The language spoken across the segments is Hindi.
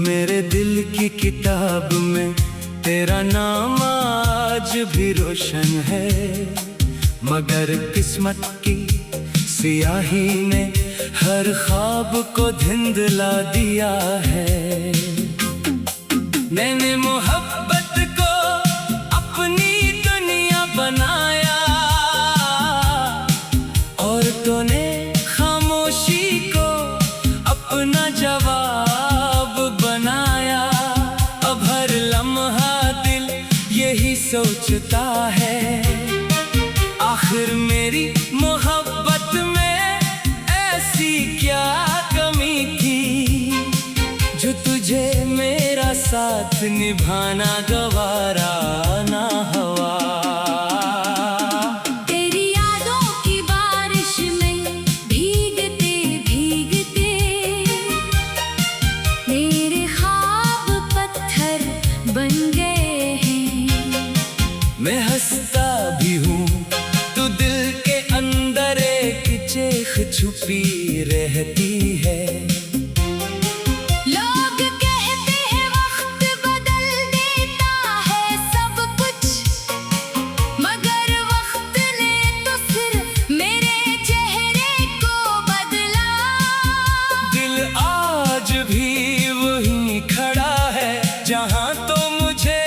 मेरे दिल की किताब में तेरा नाम आज भी रोशन है, मगर किस्मत की सियाही ने हर ख्वाब को धुंधला दिया है। मैंने मोहब्बत को अपनी दुनिया बनाया और तूने खामोशी को अपना जवाब बनाया। अब हर लम्हा दिल यही सोचता है, आखिर मेरी मोहब्बत में ऐसी क्या कमी थी जो तुझे मेरा साथ निभाना गवारा ना हुआ। तेरी यादों की बारिश में भीगते भीगते मेरे ख्वाब पत्थर बन गए हैं। मैं हंसता भी हूँ तो दिल के अंदर एक चीख छुपी रहती है। लोग कहते हैं वक्त बदल देता है सब कुछ, मगर वक्त ने तो सिर्फ मेरे चेहरे को बदला। दिल आज भी वहीं खड़ा है जहाँ तो मुझे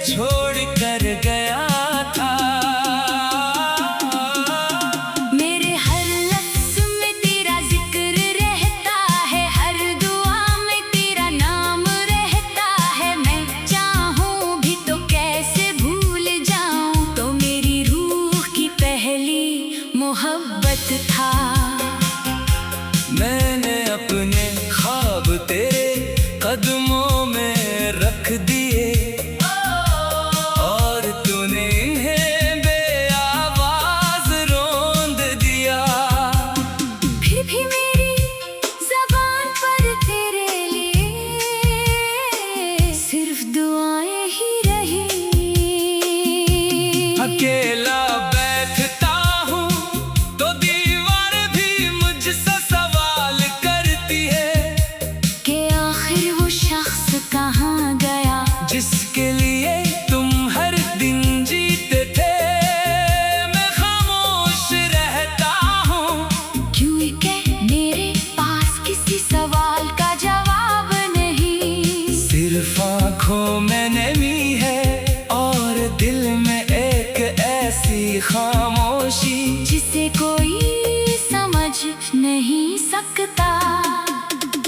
छोड़ कर गया था। मेरे हर लफ्ज़ में तेरा जिक्र रहता है, हर दुआ में तेरा नाम रहता है। मैं चाहूँ भी तो कैसे भूल जाऊँ, तो मेरी रूह की पहली मोहब्बत था। मैंने अपने ख्वाब तेरे कदमों में रख दिए और तूने इन्हें बेआवाज रोंद दिया। फिर भी मेरी ज़बान पर तेरे लिए सिर्फ दुआएं ही रही। अकेला बैठता हूँ तो दीवार भी मुझसे सवाल करती है कि आखिर वो शख्स कहाँ गया जिसके लिए तुम हर दिन जीते थे। मैं खामोश रहता हूँ क्योंकि मेरे पास किसी सवाल का जवाब नहीं। सिर्फ आँखों में नमी है और दिल में एक ऐसी खामोशी जिसे कोई समझ नहीं सकता।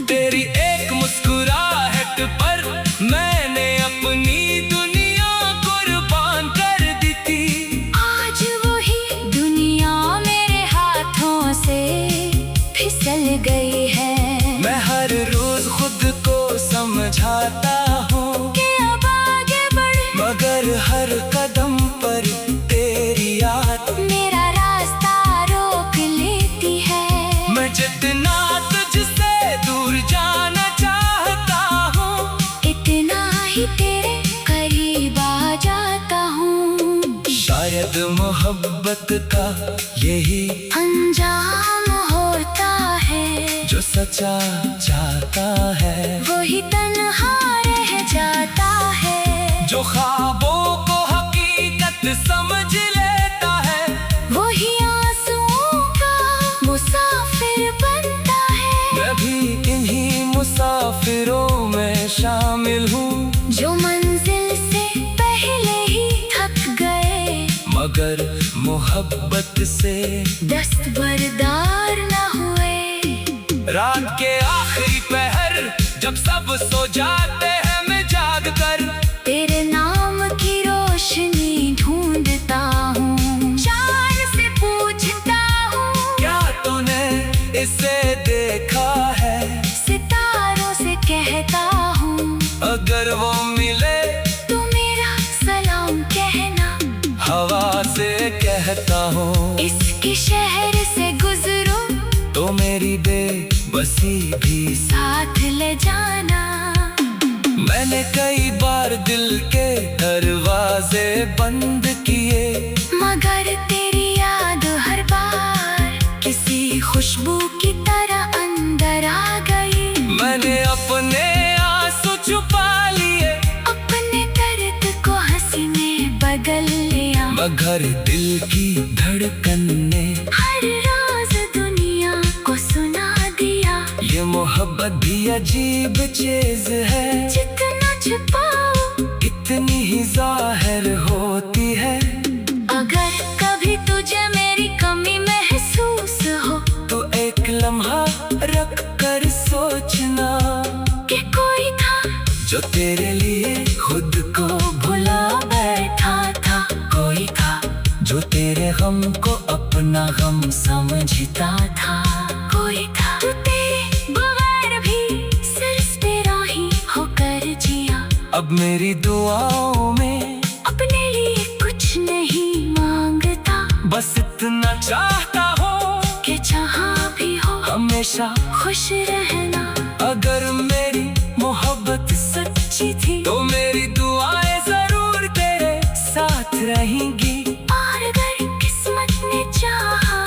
तेरी एक मुस्कुराहट पर मैंने अपनी दुनिया कुर्बान कर दी थी। आज वही दुनिया मेरे हाथों से फिसल गई है। मैं हर रोज खुद को समझाता हूँ कि अब आगे बढ़, मगर हर कदम पर तेरी याद मेरा रास्ता रोक लेती है। मैं जितना तुझसे दूर जाना चाहता हूँ इतना ही तेरे करीब आ जाता हूँ। शायद मोहब्बत का यही अंजाम होता है, जो सच्चा चाहता है, वही तन्हा रह जाता है। जो ख्वाबों को हकीकत समझ लेता है, वही आंसुओं का मुसाफिर बनता है। मैं भी इन्हीं मुसाफिरों में शामिल हूँ जो मंजिल से पहले ही थक गए, मगर मोहब्बत से दस्तबरदार न हुए। रात के आखिरी पहर जब सब सो जाते हैं, मैं जाग कर तेरे नाम की रोशनी ढूंढता हूँ, चांद से पूछता हूँ क्या तूने इसे देखा है। सितारों से कहता हूँ अगर वो मिले तो मेरा सलाम कहना। हवा से कहता हूँ इसके शहर से गुजरूं तो मेरी बेबसी भी साथ ले जाना। मैंने कई बार दिल के दरवाजे बंद किए, मगर तेरी याद हर बार किसी खुशबू की तरह अंदर आ गई। मैंने अपने आंसू अगर दिल की धड़कन ने हर राज दुनिया को सुना दिया, ये मोहब्बत भी अजीब चीज है, जितना छुपाओ इतनी ही जाहिर होती है। अगर कभी तुझे मेरी कमी महसूस हो, तो एक लम्हा रख कर सोचना कि कोई था जो तेरे लिए खुद को भुला बैठा था। कोई था जो तेरे गम को अपना गम समझता था। कोई था जो तेरे बगैर भी सिर्फ तेरा ही होकर जिया। अब मेरी दुआओं में अपने लिए कुछ नहीं मांगता, बस इतना चाहता हो कि जहाँ भी हो हमेशा खुश रहना। अगर मेरी मोहब्बत सच्ची थी तो मेरी दुआएं जरूर तेरे साथ रहेंगी। और अगर किस्मत ने चाहा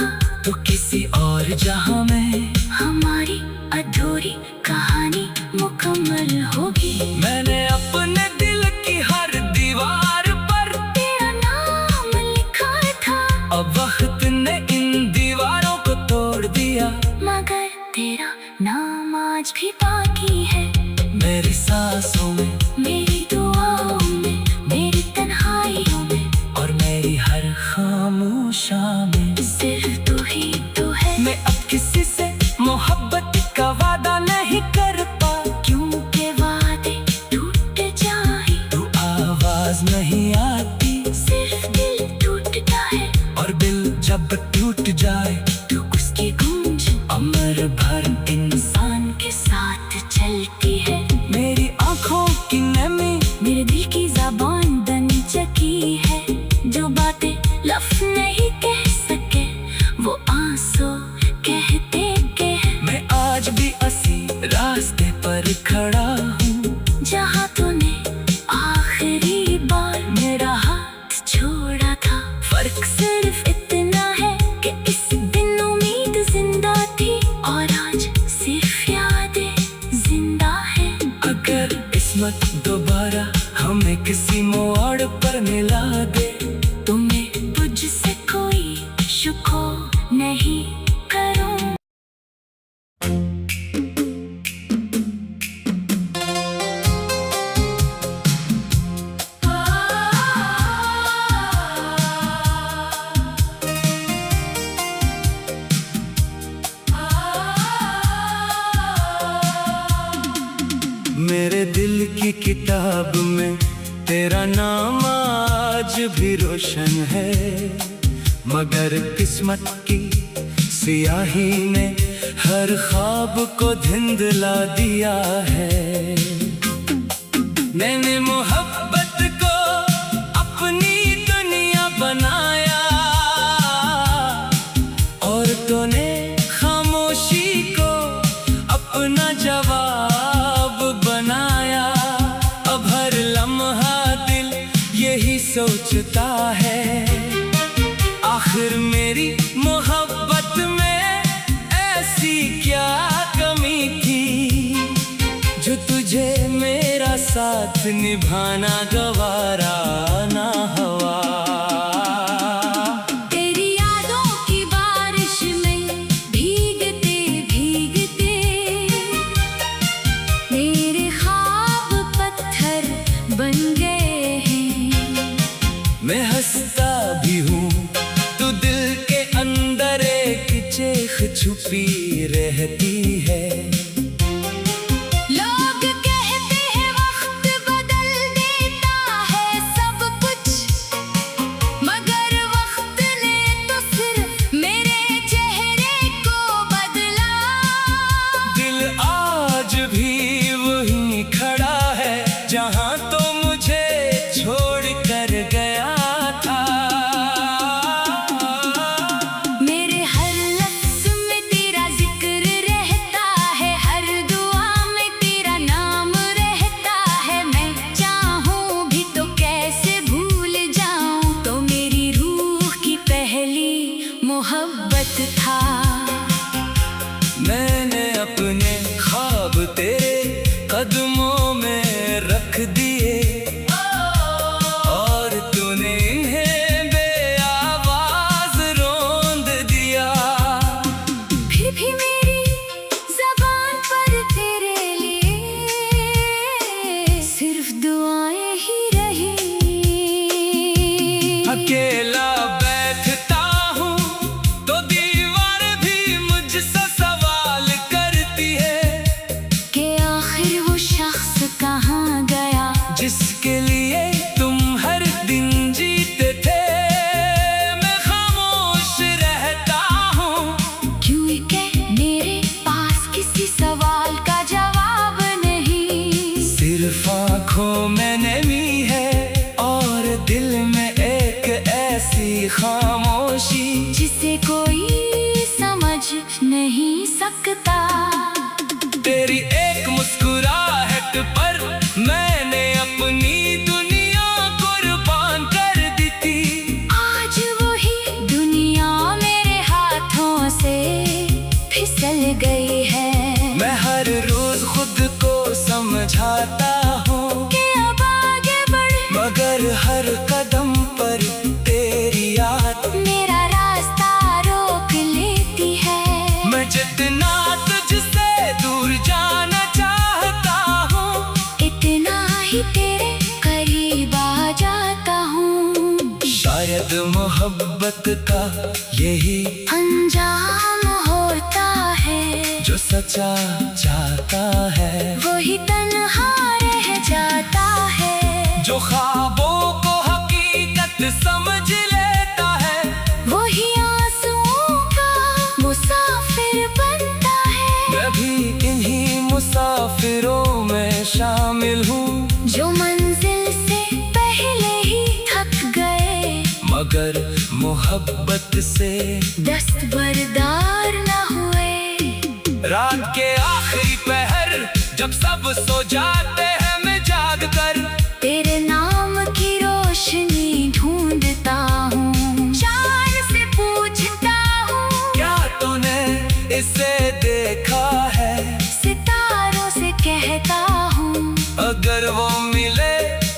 तो किसी और जहां में हमारी अधूरी कहानी मुकम्मल होगी। मैंने अपने दिल की हर दीवार पर तेरा नाम लिखा था, अब वक्त ने इन दीवारों को तोड़ दिया। मगर तेरा नाम आज भी बाकी है, मेरी सांसों में, मेरी दुआओं में, मेरी तन्हाइयों में, और मेरी हर खामोशा में। सिर्फ तू ही तू है। मैं अब किसी से मोहब्बत का वादा नहीं कर पा, क्योंकि वादे टूट जाए तू आवाज नहीं आती। सिर्फ दिल टूटता है, और दिल जब टूट जाए तो उसकी गूंज अमर भर इंसान के साथ चलती है। मेरी आंखों की नमी मेरे दिल की ज़बान बन चुकी है, जो बातें लफ्ज़ नहीं कह सके वो आंसू कहते के। मैं आज भी इसी रास्ते पर खड़ा हूँ जहाँ तूने आखिरी बार मेरा हाथ छोड़ा था। फर्क सिर्फ इतना है कि इस दिन उम्मीद जिंदा थी और आज सिर्फ यादें जिंदा है। अगर किस्मत दोबारा हमें किसी मोड़ पर मिला दे तो मैं तुझसे कोई शुक्र नहीं करूँ। मेरे दिल की किताब में तेरा नाम आज भी रोशन है, मगर किस्मत की सियाही ने हर ख्वाब को धुंधला दिया है। मैंने मोहब्बत को अपनी दुनिया बनाया और तूने खामोशी को अपना जवाब बनाया। अब हर लम्हा दिल यही सोचता है, आखिर मेरी मोहब्बत में ऐसी क्या कमी थी जो तुझे मेरा साथ निभाना गवारा ना हुआ। तेरी यादों की बारिश में भीगते भीगते मेरे ख्वाब पत्थर बन गए हैं। मैं हंसता भी हूँ तो दिल के अंदर एक चीख छुपी रहती है। लोग कहते हैं वक्त बदल देता है सब कुछ, मगर वक्त ने तो सिर्फ मेरे चेहरे को बदला। दिल आज भी वहीं खड़ा है जहाँ तो मुझे छोड़ कर गया था। मेरे हर लफ्ज़ में तेरा जिक्र रहता है, नहीं सकता। तेरी एक मुस्कुराहट पर मैंने अपनी दुनिया कुर्बान कर दी थी। आज वही दुनिया मेरे हाथों से फिसल गई है। मैं हर रोज खुद को समझाता हूँ कि अब आगे बढ़े, मगर हर कदम पर तेरी याद मेरा रास्ता रोक लेती है। मैं जितना तुझसे दूर जाना चाहता हूँ, इतना ही तेरे करीब आ जाता हूँ। शायद मोहब्बत का यही अंजाम होता है, जो सच्चा चाहता है वही तन्हा रह जाता है। जो ख्वाबों को हकीकत समझ लेता है, वही आंसुओं का मुसाफिर बनता है। मैं भी इन्हीं मुसाफिरों में शामिल हूँ, जो मंजिल से पहले ही थक गए, मगर मोहब्बत से दस्तबरदार न हुए। रात के आखिरी पहर जब सब सो जाते हैं, मैं जाग कर तेरे नाम की रोशनी ढूंढता हूँ। चार से पूछता हूँ, क्या तूने इसे देखा है? सितारों से कहता हूँ, अगर वो मिले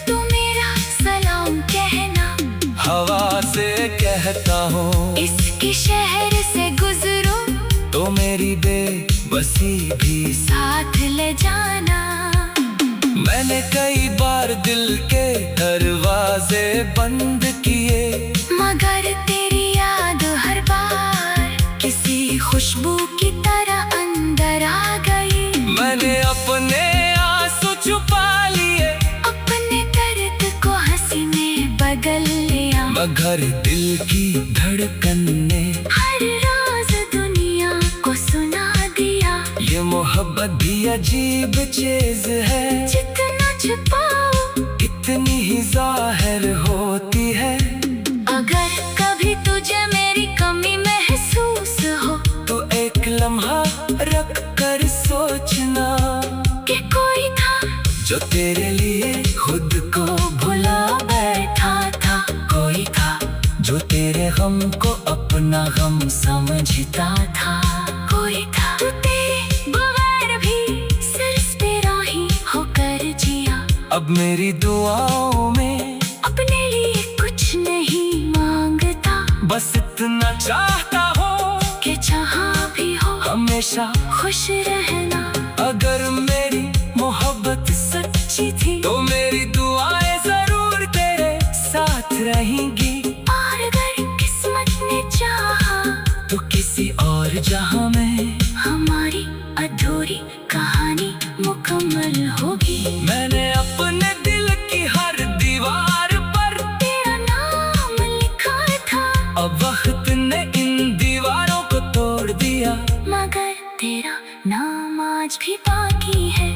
तू मेरा सलाम कहना। हवा से कहता हूँ, इसके शहर से गुजरूं तो मेरी बेबसी भी साथ ले जाना। मैंने कई बार दिल के दरवाजे बंद किए, मगर तेरी याद हर बार किसी खुशबू की तरह अंदर आ गई। मैंने अपने आंसू छुपा लिए, अपने दर्द को हंसी में बदल लिया, मगर दिल की धड़कन ने हर राज दुनिया को सुना दिया। ये मोहब्बत भी अजीब चीज है, जितना छुपाओ इतनी ही जाहिर होती है। अगर कभी तुझे मेरी कमी महसूस हो, तो एक लम्हा रख कर सोचना कि कोई था जो तेरे लिए खुद को भुला बैठा था। कोई था जो तेरे गम को अपना गम समझता था। कोई था तू तेरे बगैर भी सिर्फ तेरा ही होकर जिया। अब मेरी दुआओं में अपने लिए कुछ नहीं मांगता, बस इतना चाहता हो कि जहाँ भी हो हमेशा खुश रहना। अगर मेरी मोहब्बत सच्ची थी, तो मेरी दुआएं जरूर तेरे साथ रहेंगी। और अगर किस्मत ने चाहा, तो किसी और जहां में हमारी अधूरी कहानी मुकम्मल होगी। मैंने अपने दिल की हर दीवार पर तेरा नाम लिखा था, अब वक्त ने इन दीवारों को तोड़ दिया, मगर तेरा नाम आज भी बाकी है।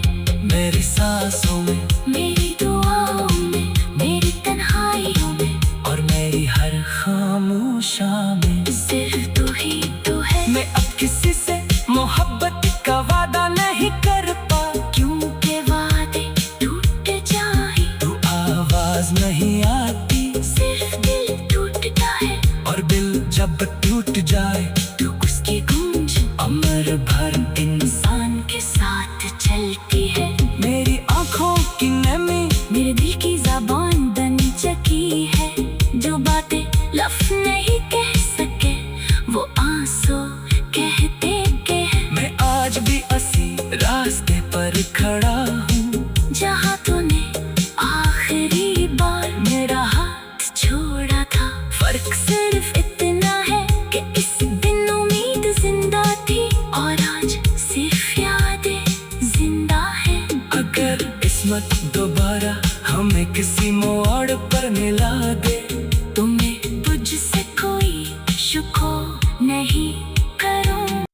मेरी सांसों में, मेरी दुआओं में, मेरी तन्हाइयों में, और मेरी हर खामोशा में। सिर्फ तू ही तो है। मैं अब किसी से मोहब्बत का वादा नहीं कर पा, क्योंकि वादे टूट जाए, तू आवाज नहीं आती, सिर्फ दिल टूटता है। और दिल जब टूट जाए तो उसकी गूंज अमर भर इंसान के साथ चलती है। मेरी आंखों की नमी मेरे दिल की ज़बान बन चुकी है। जो बातें लफ्ज़ नहीं कह सके, वो आंसू कहते के। मैं आज भी इसी रास्ते पर खड़ा हूँ, जहाँ तूने आखिरी बार मेरा हाथ छोड़ा था। फर्क सिर्फ इतना है कि इस दिन उम्मीद जिंदा थी, और आज सिर्फ यादें जिंदा है। अगर किस्मत दोबारा हमें किसी मोड़ पर मिला दे, तो मैं तुझसे कोई शुक्र नहीं करूँ।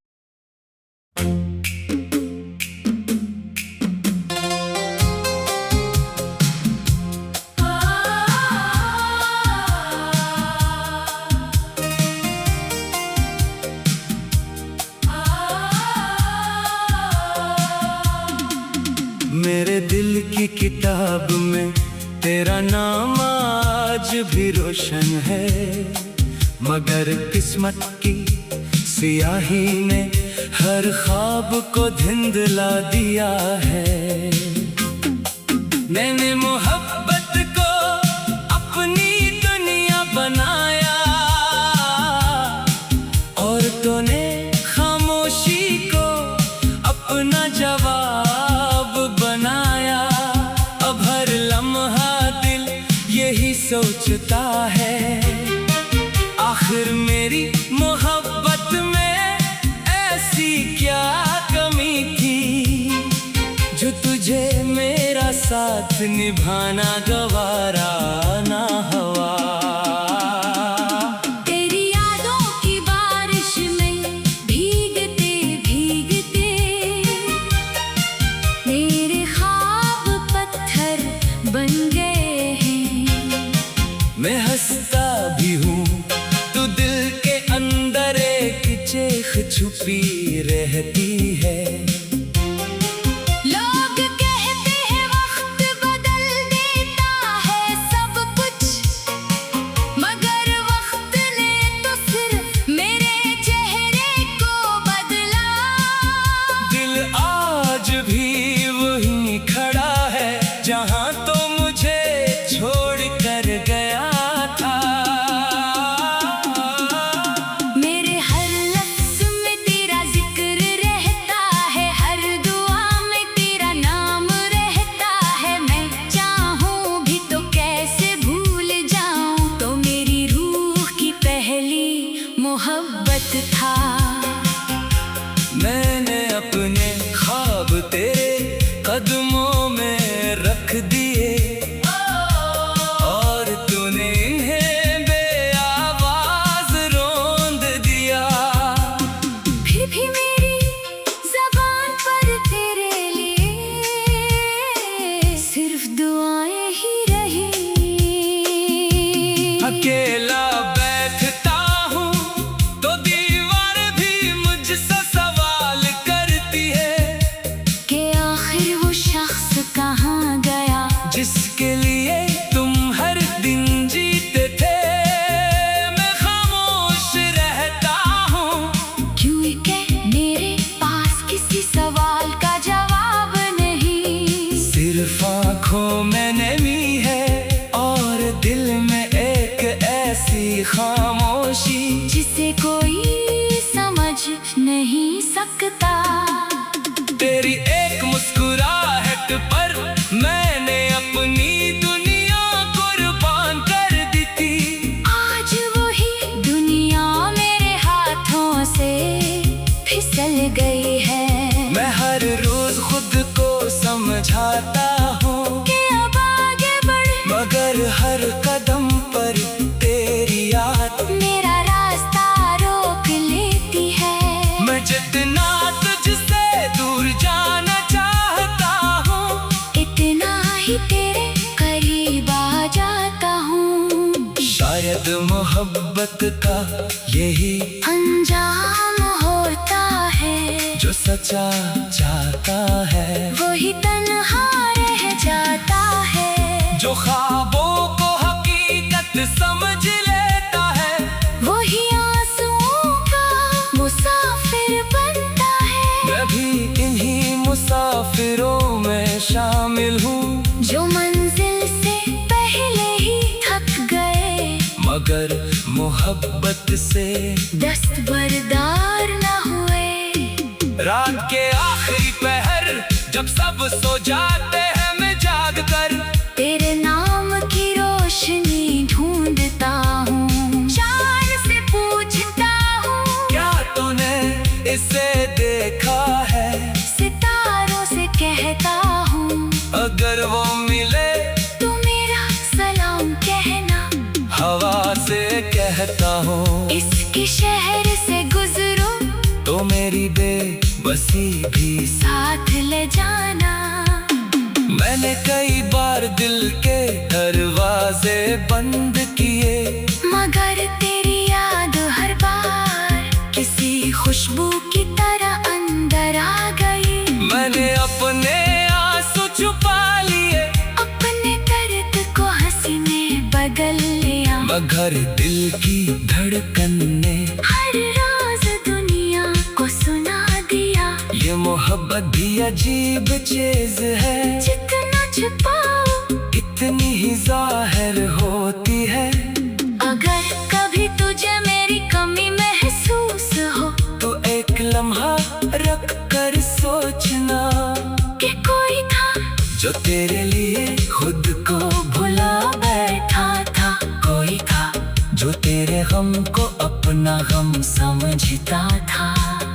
मेरे दिल की किताब में तेरा नाम आज भी रोशन है, मगर किस्मत की सियाही ने हर ख्वाब को धुंधला दिया है। मैंने मोहब्बत को अपनी दुनिया बनाया और तूने खामोशी को अपना जवाब बनाया। अब हर लम्हा दिल यही सोचता है, आखिर मेरी मोहब्बत में ऐसी क्या कमी थी जो तुझे मेरा साथ निभाना गवारा ना हुआ। तेरी यादों की बारिश में भीगते भीगते मेरे ख्वाब पत्थर बन गए हैं। मैं हंसता भी हूँ, तू दिल के अंदर एक चीख छुपी रहती है। लोग कहते हैं वक्त बदल देता है सब कुछ, मगर वक्त ने तो सिर्फ मेरे चेहरे को बदला। दिल आज भी वहीं खड़ा है जहाँ तो मुझे छोड़ कर गया था। मेरे हर लफ्ज़ में तेरा जिक्र रहता है, हर दुआ में तेरा नाम रहता है। मैं चाहूँ भी तो कैसे भूल जाऊँ, तो मेरी रूह की पहली मोहब्बत था। मैंने अपने ख्वाब तेरे कदमों में रख दिए और तूने इन्हें बेआवाज रोंद दिया। फिर भी मेरी ज़बान पर तेरे लिए सिर्फ दुआएं ही रही। अकेला बैठता हूँ तो दीवार भी मुझसे सवाल करती है कि आखिर वो शख्स कहाँ गया जिसके लिए तुम हर दिन जीते थे। मैं खामोश रहता हूँ क्योंकि मेरे पास किसी सवाल का जवाब नहीं। सिर्फ आँखों में नमी है और दिल में एक ऐसी खामोशी जिसे कोई समझ नहीं सकता। तेरी एक मुस्कुराहट पर मैंने अपनी दुनिया कुर्बान कर दी थी। आज वही दुनिया मेरे हाथों से फिसल गई है। मैं हर रोज खुद को समझाता हूँ कि अब आगे बढ़ मगर हर कदम पर तेरी याद मेरा रास्ता रोक लेती है। मैं जितना तुझसे दूर जाना चाहता हूँ इतना ही तेरे करीब आ जाता हूँ। शायद मोहब्बत का यही अंजाम होता है, जो सच्चा चाहता है, वही तन्हा रह जाता है। जो ख्वाबों को हकीकत समझ लेता है, वही आंसुओं का मुसाफिर बनता है। मैं भी इन्हीं मुसाफिरों में शामिल हूँ जो मंजिल से पहले ही थक गए, मगर मोहब्बत से दस्तबरदार न हुए। रात के आखिरी पहर जब सब सो जाते हैं, मैं जाग कर तेरे नाम की रोशनी ढूंढता हूँ, चांद से पूछता हूँ क्या तूने इसे देखा है। सितारों से कहता हूँ अगर वो मिले तू मेरा सलाम कहना। हवा से कहता हूँ इसके शहर से गुजरूं तो मेरी बेबसी भी साथ ले जाना। मैंने कई बार दिल के दरवाजे बंद किए, मगर तेरी याद हर बार किसी खुशबू की तरह अंदर आ गई। मैंने अपने आंसू हर दिल की धड़कन ने हर राज दुनिया को सुना दिया। ये मोहब्बत भी अजीब चीज है, जितना छुपाओ इतनी ही जाहिर होती है। अगर कभी तुझे मेरी कमी महसूस हो तो एक लम्हा रख कर सोचना कि कोई था जो तेरे लिए खुद को भुला बैठा था। कोई था जो तेरे गम को अपना गम समझता था।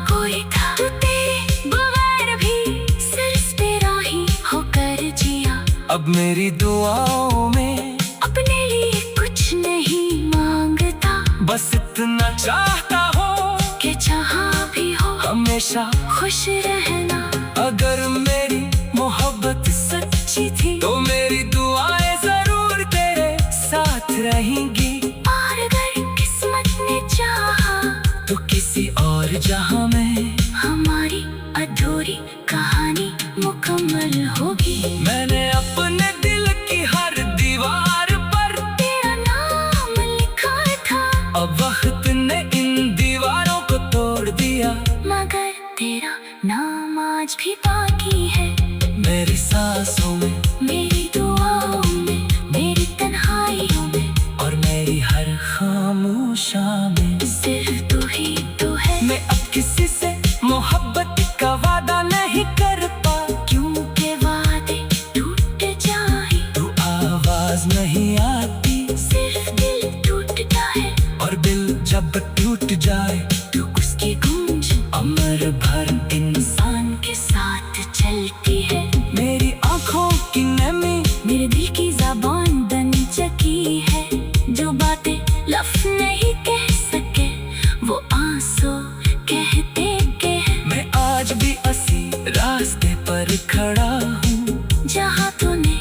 कोई था जो तेरे बगैर भी सिर्फ तेरा ही होकर जिया। अब मेरी दुआओं में अपने लिए कुछ नहीं मांगता, बस इतना चाहता हो कि जहाँ भी हो हमेशा खुश रहना। अगर मेरी मोहब्बत सच्ची थी तो मेरी दुआएं जरूर तेरे साथ रहेंगी। और अगर किस्मत ने चाहा तो किसी और जहां में हमारी अधूरी कहानी मुकम्मल होगी। मैंने अपने दिल की हर दीवार पर तेरा नाम लिखा था, अब वक्त ने इन दीवारों को तोड़ दिया। मगर तेरा नाम आज भी बाकी है। मेरी सांसों में, मेरी दुआओं में, मेरी तन्हाइयों में और मेरी हर खामोशा में सिर्फ तू ही तो है। मैं अब किसी से मोहब्बत का वादा नहीं करता, क्योंकि वादे टूट जाए तू आवाज नहीं आती। सिर्फ दिल टूटता है और दिल जब टूट जाए तो उसकी गूंज अमर भर इंसान के साथ चलती है। मेरी आंखों की नमी मेरे दिल की ज़बान बन चुकी है। जो बातें लफ्ज़ नहीं कह सके वो आंसू कहते के हैं। मैं आज भी इसी रास्ते पर खड़ा हूँ जहाँ तूने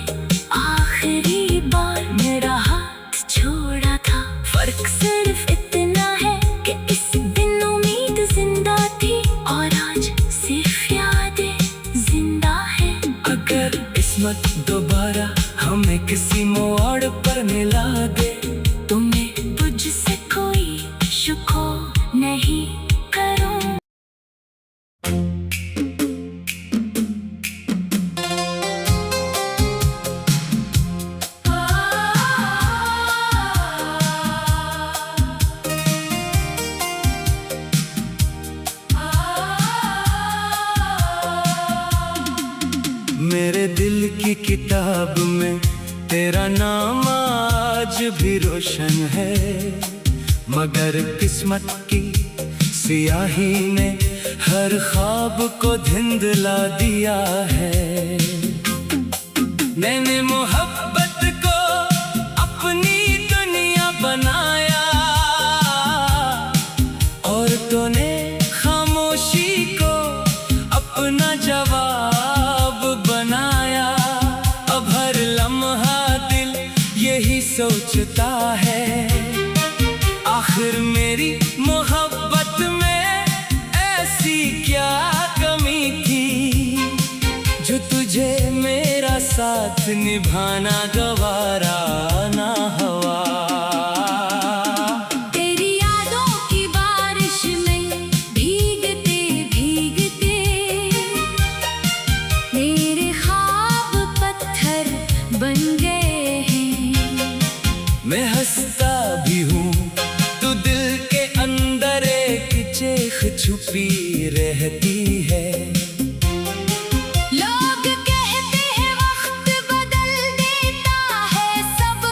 आखिरी बार मेरा हाथ छोड़ा था। फर्क सिर्फ इतना है कि इस दिन उम्मीद जिंदा थी और आज सिर्फ यादें जिंदा है। अगर किस्मत दोबारा हमें किसी मोड़ पर मिला दे तो मैं तुझसे कोई शुक्र नहीं करूँ। मेरे दिल की किताब में तेरा नाम आज भी रोशन है, मगर किस्मत की सियाही ने हर ख्वाब को धुंधला दिया है। मैंने मोहब्बत को अपनी दुनिया बनाया और तूने खामोशी को अपना जवाब बनाया। अब हर लम्हा दिल यही सोचता है, आखिर मेरी मोहब्बत में ऐसी क्या कमी थी जो तुझे मेरा साथ निभाना गवारा ना हुआ। तेरी यादों की बारिश में भीगते भीगते मेरे ख्वाब पत्थर बन गए हैं। मैं हंसता भी हूँ तो दिल के अंदर एक चीख छुपी रहती है। लोग कहते हैं वक्त बदल देता है सब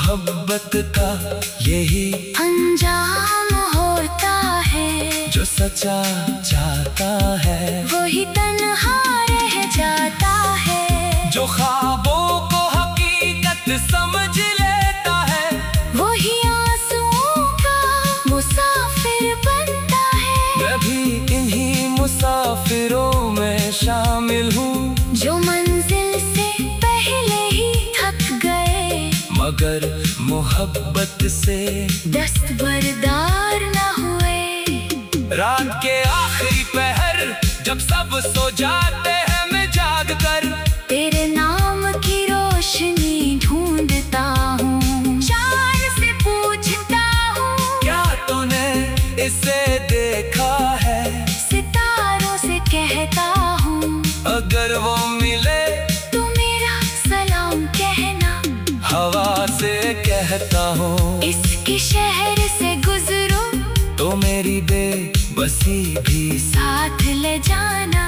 मोहब्बत का यही अंजाम होता है। जो सच्चा चाहता है वही तन्हा रह जाता है। जो ख्वाबों को हकीकत समझ लेता है वही आंसुओं का मुसाफिर बनता है। मैं भी इन्हीं मुसाफिरों में शामिल हूँ जो मंजिल से पहले ही थक गए मगर मोहब्बत से दस्तबरदार न हुए। रात के आखिरी पहर जब सब सो जाते हैं मैं जाग कर तेरे नाम की रोशनी ढूंढता हूँ। चांद से पूछता हूँ क्या तूने इसे देखा है। सितारों से कहता हूँ अगर वो मिले तू मेरा सलाम कहना। हवा से कहता हूँ इसके शहर से गुजरूं तो मेरी बेबसी भी साथ ले जाना।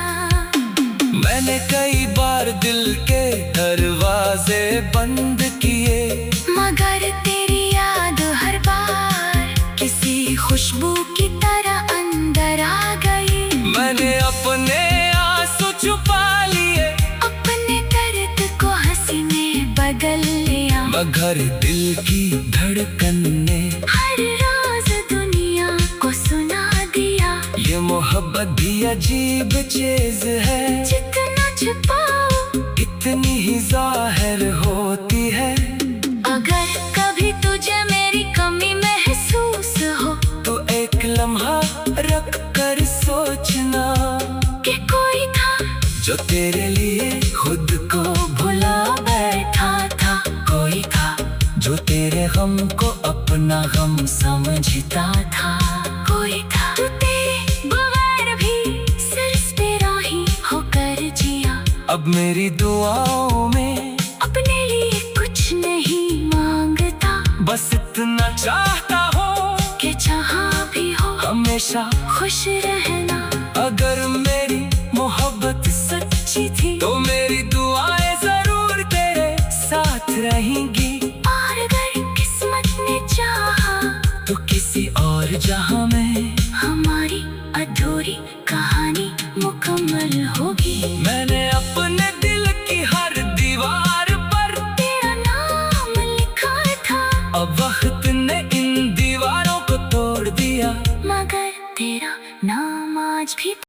मैंने कई बार दिल के दरवाजे बंद किए मगर तेरी याद हर बार किसी खुशबू की तरह अंदर आ गई। मैंने अपने आंसू छुपा लिए अपने दर्द को हंसी में बदल लिया मगर दिल की धड़कन ने हर राज दुनिया को सुना दिया। ये मोहब्बत भी अजीब चीज है जितना छुपाओ इतनी ही जाहिर होती है। अगर कभी तुझे मेरी कमी महसूस हो तो एक लम्हा रख कर सोचना कि कोई था जो तेरे लिए खुद को भुला बैठा था। कोई था जो तेरे गम को अपना गम समझता था। कोई था तू तेरे बगैर भी सिर्फ तेरा ही होकर जिया। अब मेरी दुआओं में अपने लिए कुछ नहीं मांगता बस इतना चाहता हो कि जहाँ भी हो हमेशा खुश रहना। अगर मेरी मोहब्बत सच्ची थी तो मेरी दुआएं जरूर तेरे साथ रहेंगी और अगर किस्मत ने चाहा तो किसी और जहां